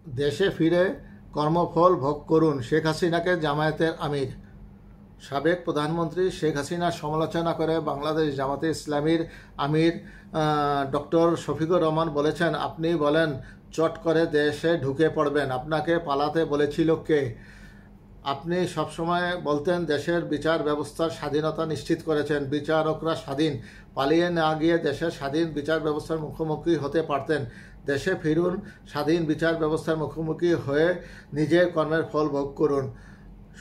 দেশে ফিরে কর্মফল ভোগ করুন শেখ হাসিনাকে জামায়াতের আমির। সাবেক প্রধানমন্ত্রী শেখ হাসিনার সমালোচনা করে বাংলাদেশ জামাতে ইসলামীর আমির ডক্টর শফিকুর রহমান বলেছেন, আপনি বলেন চট করে দেশে ঢুকে পড়বেন, আপনাকে পালাতে বলেছিল কে? আপনি সবসময় বলতেন দেশের বিচার ব্যবস্থার স্বাধীনতা নিশ্চিত করেছেন, বিচারকরা স্বাধীন, পালিয়ে না গিয়ে দেশের স্বাধীন বিচার ব্যবস্থার মুখোমুখি হতে পারতেন। দেশে ফিরুন, স্বাধীন বিচার ব্যবস্থার মুখোমুখি হয়ে নিজের কর্মের ফল ভোগ করুন।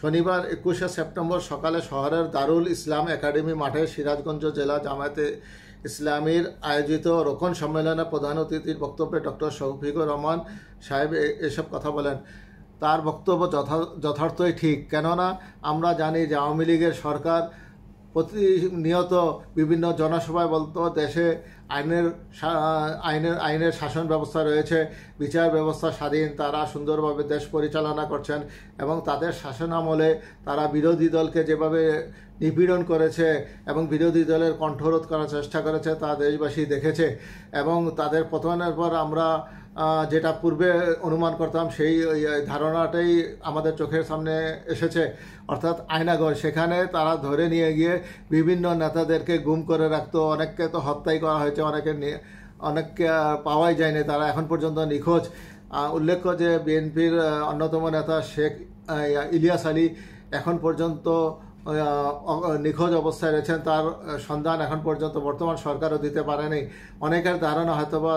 শনিবার 21শে সেপ্টেম্বর সকালে শহরের দারুল ইসলাম একাডেমি মাঠে সিরাজগঞ্জ জেলা জামায়াতে ইসলামীর আয়োজিত রোকন সম্মেলনে প্রধান অতিথির বক্তব্যে ডক্টর শফিকুর রহমান সাহেব এসব কথা বলেন। তার বক্তব্য যথার্থই ঠিক, কেননা আমরা জানি যে আওয়ামী লীগের সরকার প্রতিনিয়ত বিভিন্ন জনসভায় বলতো দেশে আইনের শাসন ব্যবস্থা রয়েছে, বিচার ব্যবস্থা স্বাধীন, তারা সুন্দরভাবে দেশ পরিচালনা করছেন এবং তাদের শাসনামলে তারা বিরোধী দলকে যেভাবে নিপীড়ন করেছে এবং বিরোধী দলের কণ্ঠরোধ করার চেষ্টা করেছে তা দেশবাসী দেখেছে। এবং তাদের পতনের পর আমরা যেটা পূর্বে অনুমান করতাম সেই ধারণাটাই আমাদের চোখের সামনে এসেছে, অর্থাৎ আয়নাঘর। সেখানে তারা ধরে নিয়ে গিয়ে বিভিন্ন নেতাদেরকে গুম করে রাখতো, অনেককে তো হত্যাই করা হয়েছে, অনেককে পাওয়াই যায়নি, তারা এখন পর্যন্ত নিখোঁজ। উল্লেখ্য যে বিএনপির অন্যতম নেতা শেখ ইলিয়াস আলী এখন পর্যন্ত নিখোঁজ অবস্থায় রয়েছেন, তার সন্ধান এখন পর্যন্ত বর্তমান সরকারও দিতে পারেনি। অনেকের ধারণা হয়তোবা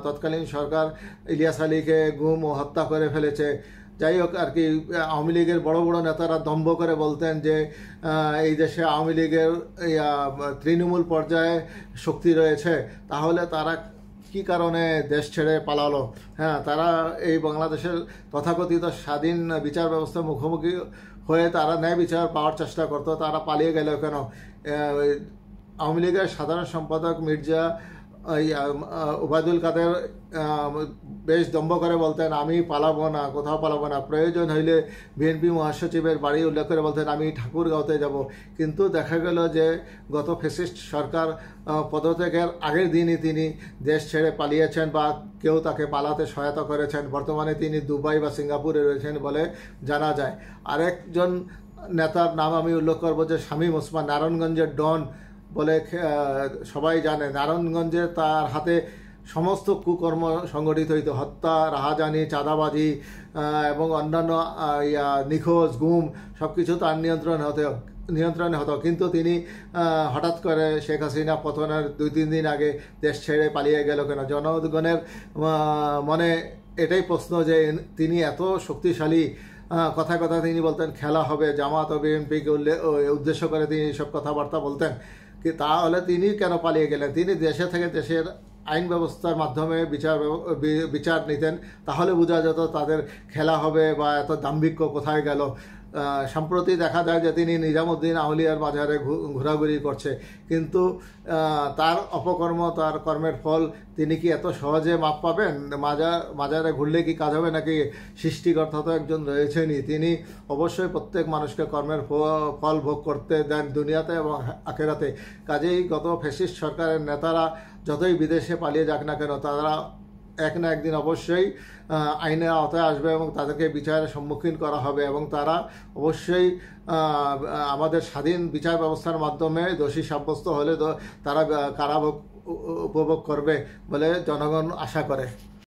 তৎকালীন সরকার ইলিয়াস আলীকে গুম ও হত্যা করে ফেলেছে। যাই হোক আর কি, আওয়ামী লীগের বড় বড় নেতারা দম্ভ করে বলতেন যে এই দেশে আওয়ামী লীগের তৃণমূল পর্যায়ে শক্তি রয়েছে, তাহলে তারা কি কারণে দেশ ছেড়ে পালালো? হ্যাঁ, তারা এই বাংলাদেশের তথাকথিত স্বাধীন বিচার ব্যবস্থার মুখোমুখি হয়ে তারা ন্যায় বিচার পাওয়ার চেষ্টা করতো, তারা পালিয়ে গেল কেন? আওয়ামী লীগের সাধারণ সম্পাদক মির্জা ওবায়দুল কাদের বেশ দম্ভ করে বলতেন, আমি পালাবো না, কোথাও পালাবো না, প্রয়োজন হইলে বিএনপি মহাসচিবের বাড়ি উল্লেখ করে বলতেন আমি ঠাকুরগাঁওতে যাব। কিন্তু দেখা গেল যে গত ফ্যাসিস্ট সরকার পদত্যাগের আগের দিনই তিনি দেশ ছেড়ে পালিয়েছেন বা কেউ তাকে পালাতে সহায়তা করেছেন। বর্তমানে তিনি দুবাই বা সিঙ্গাপুরে রয়েছেন বলে জানা যায়। আরেকজন নেতার নাম আমি উল্লেখ করবো যে শামীম ওসমান, নারায়ণগঞ্জের ডন বলে সবাই জানে। নারায়ণগঞ্জে তার হাতে সমস্ত কুকর্ম সংগঠিত হইত, হত্যা, রাহাজানি, চাঁদাবাজি এবং অন্যান্য নিখোঁজ, গুম সব কিছু তার নিয়ন্ত্রণে হতো। কিন্তু তিনি হঠাৎ করে শেখ হাসিনা পতনের 2-3 দিন আগে দেশ ছেড়ে পালিয়ে গেল কেন? জনগণের মনে এটাই প্রশ্ন যে তিনি এত শক্তিশালী, কথায় কথায় তিনি বলতেন খেলা হবে, জামাত ও বিএনপিকে উদ্দেশ্য করে তিনি এইসব কথাবার্তা বলতেন। তাহলে তিনি কেন পালিয়ে গেলেন? তিনি দেশে থেকে দেশের আইন ব্যবস্থার মাধ্যমে বিচার নিতেন, তাহলে বোঝা যেত তাদের খেলা হবে বা এত দাম্ভিক্য কোথায় গেল। সম্প্রতি দেখা যায় যে তিনি নিজামুদ্দিন আউলিয়ার বাজারে ঘোরাঘুরি করছে, কিন্তু তার অপকর্ম, তার কর্মের ফল তিনি কি এত সহজে মাপ পাবেন? বাজারে ঘুরলে কি কাজ হবে নাকি? সৃষ্টিকর্তা তো একজন রয়েছেনই, তিনি অবশ্যই প্রত্যেক মানুষকে কর্মের ফল ভোগ করতে দেন দুনিয়াতে এবং আখেরাতে। কাজেই গত ফ্যাসিস্ট সরকারের নেতারা যতই বিদেশে পালিয়ে যাক না কেন, তারা এক না একদিন অবশ্যই আইনের আওতায় আসবে এবং তাদেরকে বিচারের সম্মুখীন করা হবে এবং তারা অবশ্যই আমাদের স্বাধীন বিচার ব্যবস্থার মাধ্যমে দোষী সাব্যস্ত হলে তারা কারাভোগ উপভোগ করবে বলে জনগণ আশা করে।